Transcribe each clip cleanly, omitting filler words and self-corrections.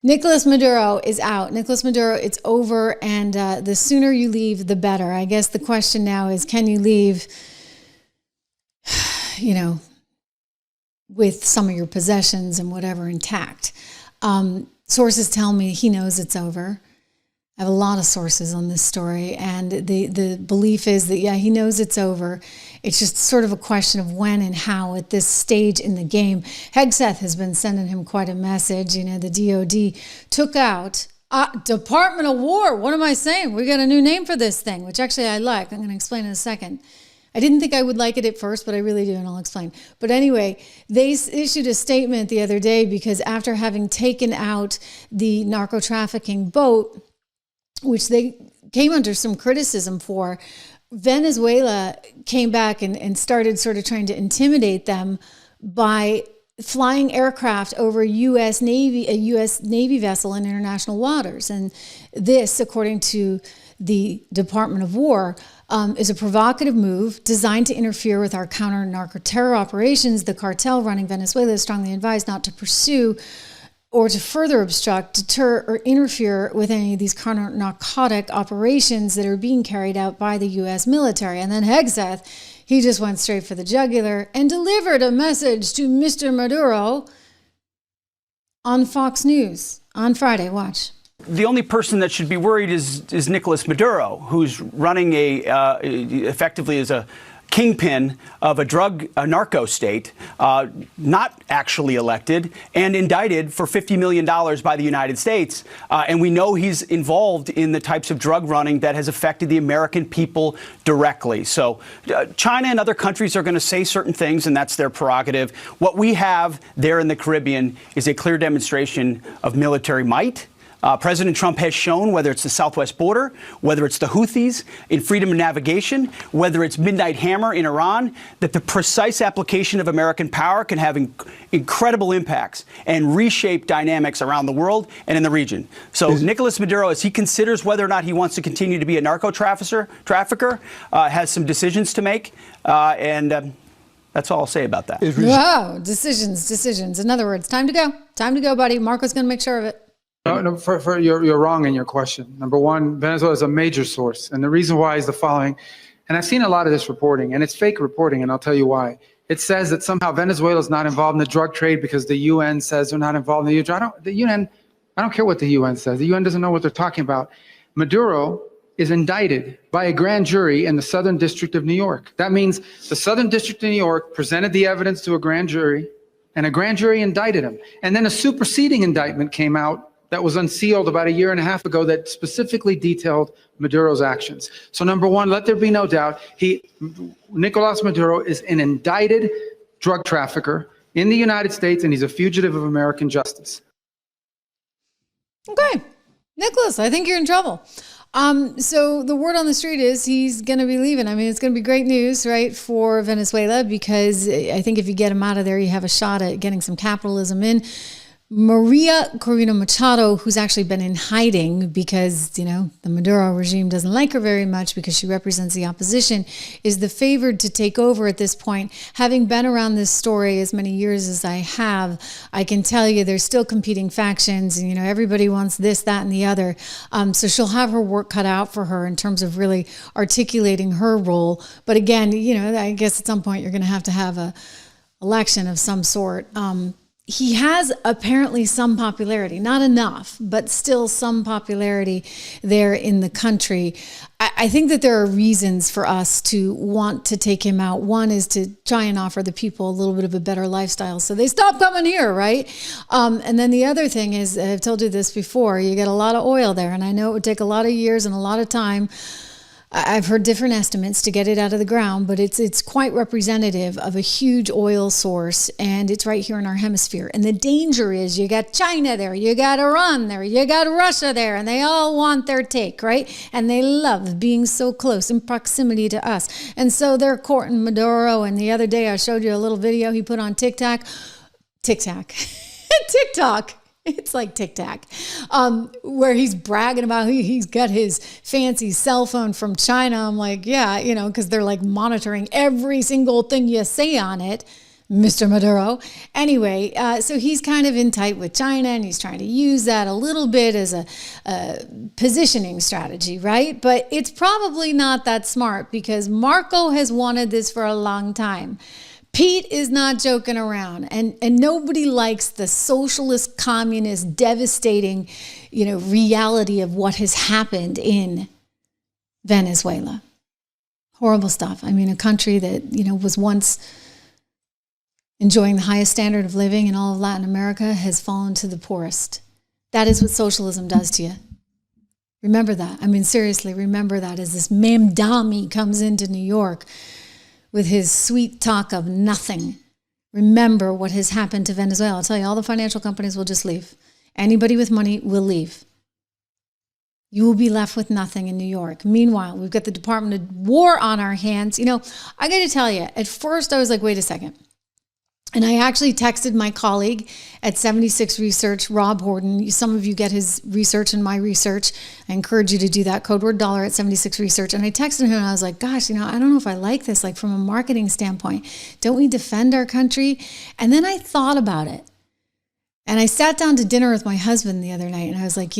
Nicolas Maduro is out. Nicolas Maduro, it's over, and the sooner you leave, the better. I guess the question now is, can you leave, with some of your possessions and whatever intact? Sources tell me he knows it's over. I have a lot of sources on this story, and the belief is that, yeah, he knows it's over. It's just sort of a question of when and how at this stage in the game. Hegseth has been sending him quite a message. The DOD took out Department of War. What am I saying? We got a new name for this thing, which actually I like. I'm going to explain in a second. I didn't think I would like it at first, but I really do, and I'll explain. But anyway, they issued a statement the other day because after having taken out the narco-trafficking boat, which they came under some criticism for, Venezuela came back and started sort of trying to intimidate them by flying aircraft over a U.S. Navy vessel in international waters. And this, according to the Department of War, is a provocative move designed to interfere with our counter-narco-terror operations. The cartel running Venezuela is strongly advised not to pursue or to further obstruct, deter, or interfere with any of these counter-narcotic operations that are being carried out by the U.S. military. And then Hegseth, he just went straight for the jugular and delivered a message to Mr. Maduro on Fox News on Friday. Watch. The only person that should be worried is Nicolas Maduro, who's running effectively as a kingpin of a narco state, not actually elected and indicted for $50 million by the United States. And we know he's involved in the types of drug running that has affected the American people directly. So China and other countries are going to say certain things, and that's their prerogative. What we have there in the Caribbean is a clear demonstration of military might. President Trump has shown, whether it's the southwest border, whether it's the Houthis in freedom of navigation, whether it's Midnight Hammer in Iran, that the precise application of American power can have incredible impacts and reshape dynamics around the world and in the region. So Nicolas Maduro, as he considers whether or not he wants to continue to be a narco trafficker, has some decisions to make. That's all I'll say about that. Wow, decisions. In other words, time to go. Time to go, buddy. Marco's going to make sure of it. No, you're wrong in your question. Number one, Venezuela is a major source. And the reason why is the following. And I've seen a lot of this reporting, and it's fake reporting, and I'll tell you why. It says that somehow Venezuela is not involved in the drug trade because the UN says they're not involved in the drug. I don't care what the UN says. The UN doesn't know what they're talking about. Maduro is indicted by a grand jury in the Southern District of New York. That means the Southern District of New York presented the evidence to a grand jury, and a grand jury indicted him. And then a superseding indictment came out that was unsealed about a year and a half ago that specifically detailed Maduro's actions. So number one, let there be no doubt, Nicolas Maduro is an indicted drug trafficker in the United States, and he's a fugitive of American justice. Okay, Nicholas, I think you're in trouble. So the word on the street is he's going to be leaving. I mean, it's going to be great news, right, for Venezuela, because I think if you get him out of there, you have a shot at getting some capitalism in. Maria Corina Machado, who's actually been in hiding because, the Maduro regime doesn't like her very much because she represents the opposition, is the favored to take over at this point. Having been around this story as many years as I have, I can tell you there's still competing factions and, everybody wants this, that, and the other. So she'll have her work cut out for her in terms of really articulating her role. But again, I guess at some point you're going to have a election of some sort. He has apparently some popularity, not enough, but still some popularity there in the country. I think that there are reasons for us to want to take him out. One is to try and offer the people a little bit of a better lifestyle so they stop coming here, right? And then the other thing is, I've told you this before, you get a lot of oil there, and I know it would take a lot of years and a lot of time. I've heard different estimates to get it out of the ground, but it's quite representative of a huge oil source, and it's right here in our hemisphere. And the danger is you got China there, you got Iran there, you got Russia there, and they all want their take, right? And they love being so close in proximity to us. And so they're courting Maduro, and the other day I showed you a little video he put on TikTok. It's like Tic Tac, where he's bragging about he's got his fancy cell phone from China. I'm like, yeah, because they're like monitoring every single thing you say on it. Mr. Maduro. Anyway, so he's kind of in tight with China, and he's trying to use that a little bit as a positioning strategy, right? But it's probably not that smart, because Marco has wanted this for a long time. Pete is not joking around, and nobody likes the socialist, communist, devastating, reality of what has happened in Venezuela. Horrible stuff. I mean, a country that, was once enjoying the highest standard of living in all of Latin America has fallen to the poorest. That is what socialism does to you. Remember that. I mean, seriously, remember that as this Mamdani comes into New York with his sweet talk of nothing. Remember what has happened to Venezuela. I'll tell you, all the financial companies will just leave. Anybody with money will leave. You will be left with nothing in New York. Meanwhile, we've got the Department of War on our hands. I got to tell you, at first I was like, wait a second. And I actually texted my colleague at 76 Research, Rob Horton. Some of you get his research and my research. I encourage you to do that. Code word dollar at 76 Research. And I texted him and I was like, gosh, I don't know if I like this, like from a marketing standpoint. Don't we defend our country? And then I thought about it. And I sat down to dinner with my husband the other night and I was like,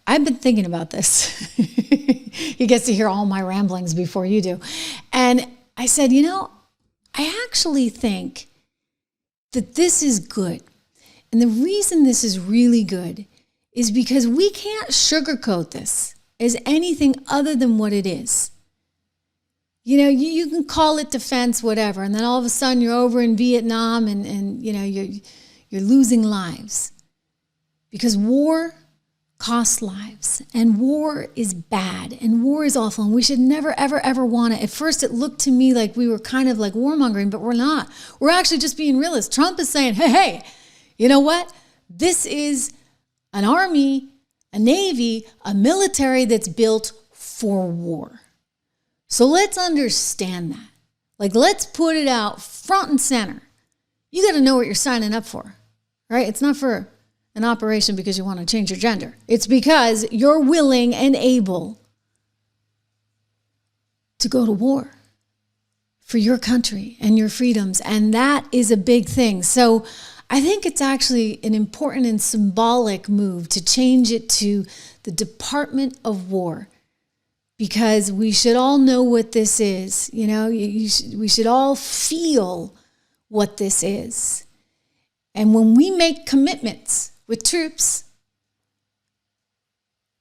I've been thinking about this. He gets to hear all my ramblings before you do. And I said, I actually think that this is good. And the reason this is really good is because we can't sugarcoat this as anything other than what it is. You can call it defense, whatever, and then all of a sudden you're over in Vietnam and you're losing lives. Because war costs lives, and war is bad, and war is awful, and we should never, ever, ever want it. At first, it looked to me like we were kind of like warmongering, but we're not. We're actually just being realists. Trump is saying, hey, you know what? This is an army, a navy, a military that's built for war. So let's understand that. Like, let's put it out front and center. You got to know what you're signing up for, right? It's not for an operation because you want to change your gender. It's because you're willing and able to go to war for your country and your freedoms. And that is a big thing. So I think it's actually an important and symbolic move to change it to the Department of War, because we should all know what this is. We should all feel what this is. And when we make commitments with troops,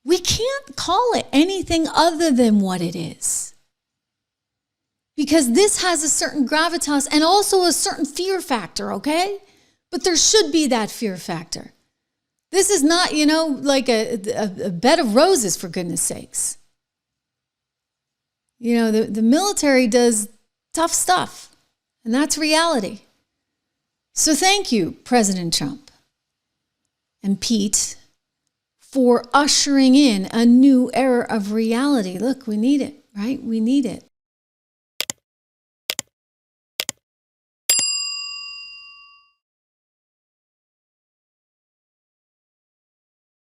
we can't call it anything other than what it is. Because this has a certain gravitas and also a certain fear factor, okay? But there should be that fear factor. This is not, like a bed of roses, for goodness sakes. The military does tough stuff, and that's reality. So thank you, President Trump and Pete, for ushering in a new era of reality. Look, we need it, right? We need it.